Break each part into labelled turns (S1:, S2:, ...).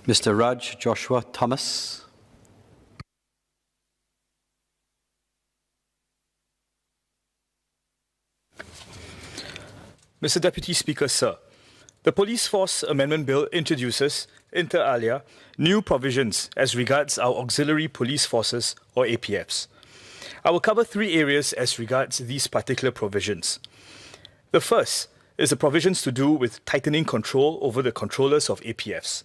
S1: Mr. Raj Joshua Thomas.
S2: Mr. Deputy Speaker, sir, the Police Force Amendment Bill introduces, inter alia, new provisions as regards our auxiliary police forces, or APFs. I will cover three areas as regards these particular provisions. The first is the provisions to do with tightening control over the controllers of APFs.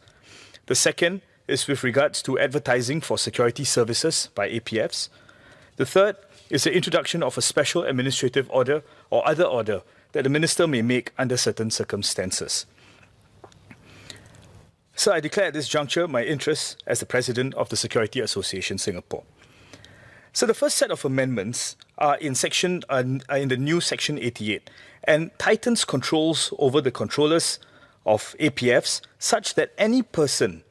S2: The second is with regards to advertising for security services by APFs. The third is the introduction of a special administrative order or other order that the Minister may make under certain circumstances. So I declare at this juncture my interest as the President of the Security Association Singapore. So the first set of amendments are in the new Section 88 and tightens controls over the controllers of APFs such that any person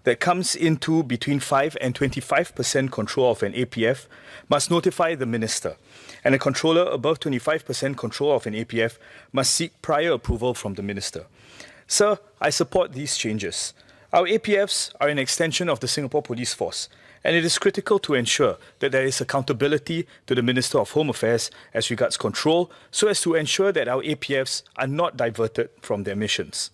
S2: that comes into between 5 and 25% control of an APF must notify the Minister, and a controller above 25% control of an APF must seek prior approval from the Minister. Sir, I support these changes. Our APFs are an extension of the Singapore Police Force, and it is critical to ensure that there is accountability to the Minister of Home Affairs as regards control, so as to ensure that our APFs are not diverted from their missions.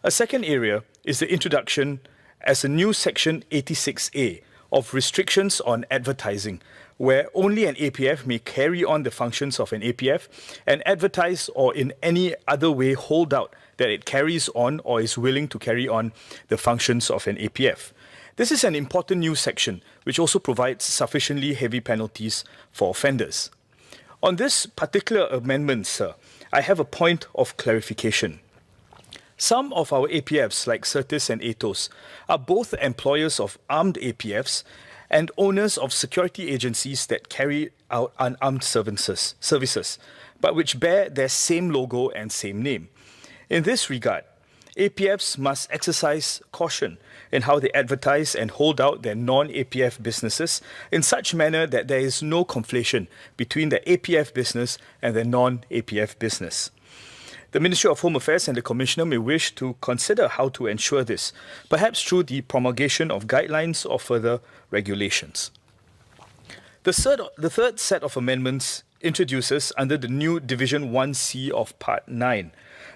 S2: A second area is the introduction as a new Section 86A of restrictions on advertising, where only an APF may carry on the functions of an APF and advertise or in any other way hold out that it carries on or is willing to carry on the functions of an APF. This is an important new section which also provides sufficiently heavy penalties for offenders. On this particular amendment, sir, I have a point of clarification. Some of our APFs, like Certis and Atos, are both employers of armed APFs and owners of security agencies that carry out unarmed services, but which bear their same logo and same name. In this regard, APFs must exercise caution in how they advertise and hold out their non-APF businesses in such manner that there is no conflation between the APF business and the non-APF business. The Ministry of Home Affairs and the Commissioner may wish to consider how to ensure this, perhaps through the promulgation of guidelines or further regulations. The third set of amendments introduces, under the new Division 1C of Part 9,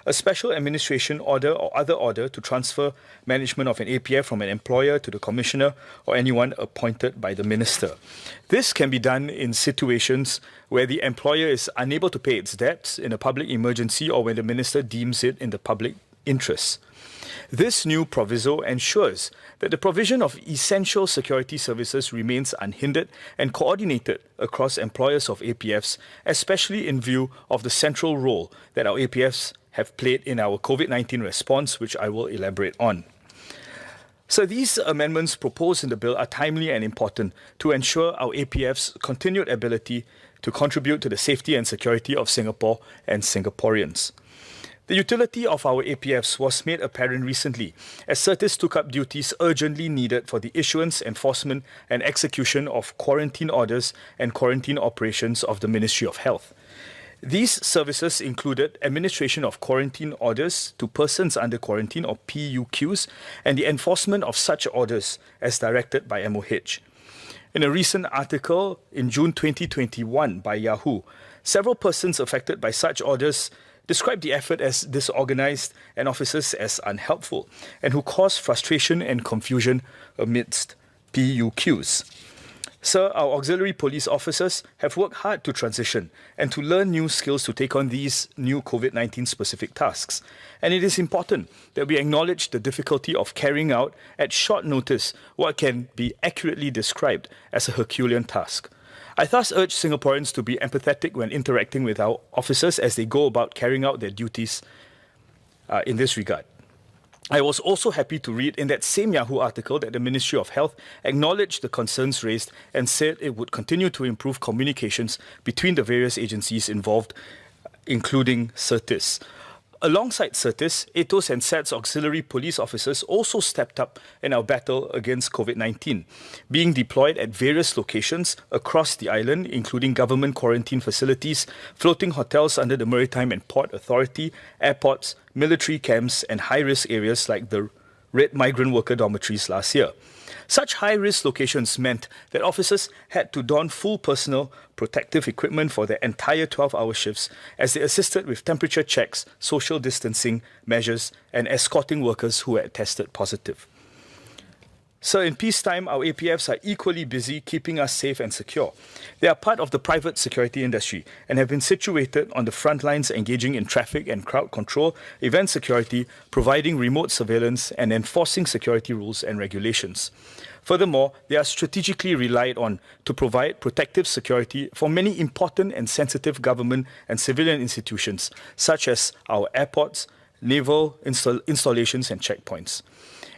S2: a special administration order or other order to transfer management of an APF from an employer to the Commissioner or anyone appointed by the Minister. This can be done in situations where the employer is unable to pay its debts in a public emergency or when the Minister deems it in the public interest. This new proviso ensures that the provision of essential security services remains unhindered and coordinated across employers of APFs, especially in view of the central role that our APFs have played in our COVID-19 response, which I will elaborate on. So these amendments proposed in the bill are timely and important to ensure our APF's continued ability to contribute to the safety and security of Singapore and Singaporeans. The utility of our APFs was made apparent recently as Certis took up duties urgently needed for the issuance, enforcement and execution of quarantine orders and quarantine operations of the Ministry of Health. These services included administration of quarantine orders to persons under quarantine or PUQs and the enforcement of such orders as directed by MOH. In a recent article in June 2021 by Yahoo, several persons affected by such orders described the effort as disorganized and officers as unhelpful and who caused frustration and confusion amidst PUQs. Sir, our auxiliary police officers have worked hard to transition and to learn new skills to take on these new COVID-19 specific tasks. And it is important that we acknowledge the difficulty of carrying out at short notice what can be accurately described as a Herculean task. I thus urge Singaporeans to be empathetic when interacting with our officers as they go about carrying out their duties in this regard. I was also happy to read in that same Yahoo article that the Ministry of Health acknowledged the concerns raised and said it would continue to improve communications between the various agencies involved, including Certis. Alongside Certis, Atos and SAT's auxiliary police officers also stepped up in our battle against COVID-19, being deployed at various locations across the island, including government quarantine facilities, floating hotels under the Maritime and Port Authority, airports, military camps, and high-risk areas like the red migrant worker dormitories last year. Such high-risk locations meant that officers had to don full personal protective equipment for their entire 12-hour shifts as they assisted with temperature checks, social distancing measures, and escorting workers who had tested positive. So in peacetime, our APFs are equally busy keeping us safe and secure. They are part of the private security industry and have been situated on the front lines engaging in traffic and crowd control, event security, providing remote surveillance, and enforcing security rules and regulations. Furthermore, they are strategically relied on to provide protective security for many important and sensitive government and civilian institutions, such as our airports, naval installations, and checkpoints.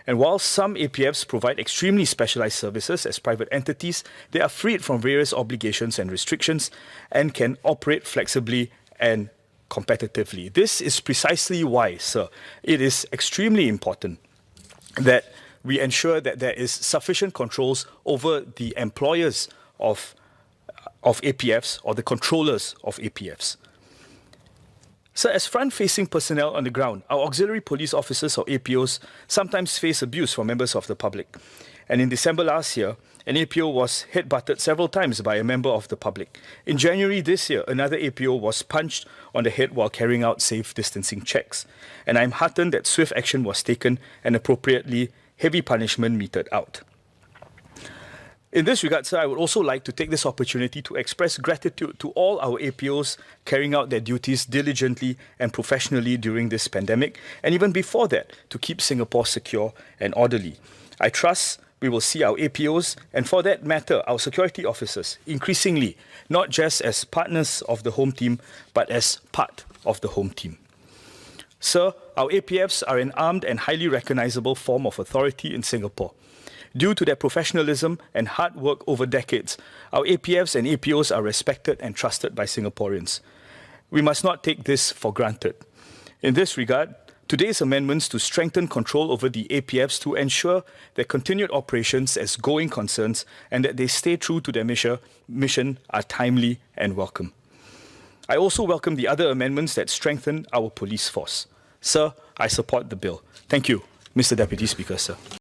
S2: And while some APFs provide extremely specialized services as private entities, they are freed from various obligations and restrictions and can operate flexibly and competitively. This is precisely why, sir, it is extremely important that we ensure that there is sufficient controls over the employers of APFs or the controllers of APFs. So as front-facing personnel on the ground, our auxiliary police officers or APOs sometimes face abuse from members of the public. And in December last year, an APO was headbutted several times by a member of the public. In January this year, another APO was punched on the head while carrying out safe distancing checks. And I'm heartened that swift action was taken and appropriately heavy punishment meted out. In this regard, sir, I would also like to take this opportunity to express gratitude to all our APOs carrying out their duties diligently and professionally during this pandemic, and even before that, to keep Singapore secure and orderly. I trust we will see our APOs, and for that matter, our security officers, increasingly, not just as partners of the home team, but as part of the home team. Sir, our APFs are an armed and highly recognizable form of authority in Singapore. Due to their professionalism and hard work over decades, our APFs and APOs are respected and trusted by Singaporeans. We must not take this for granted. In this regard, today's amendments to strengthen control over the APFs to ensure their continued operations as going concerns and that they stay true to their mission are timely and welcome. I also welcome the other amendments that strengthen our police force. Sir, I support the bill. Thank you, Mr. Deputy Speaker, sir.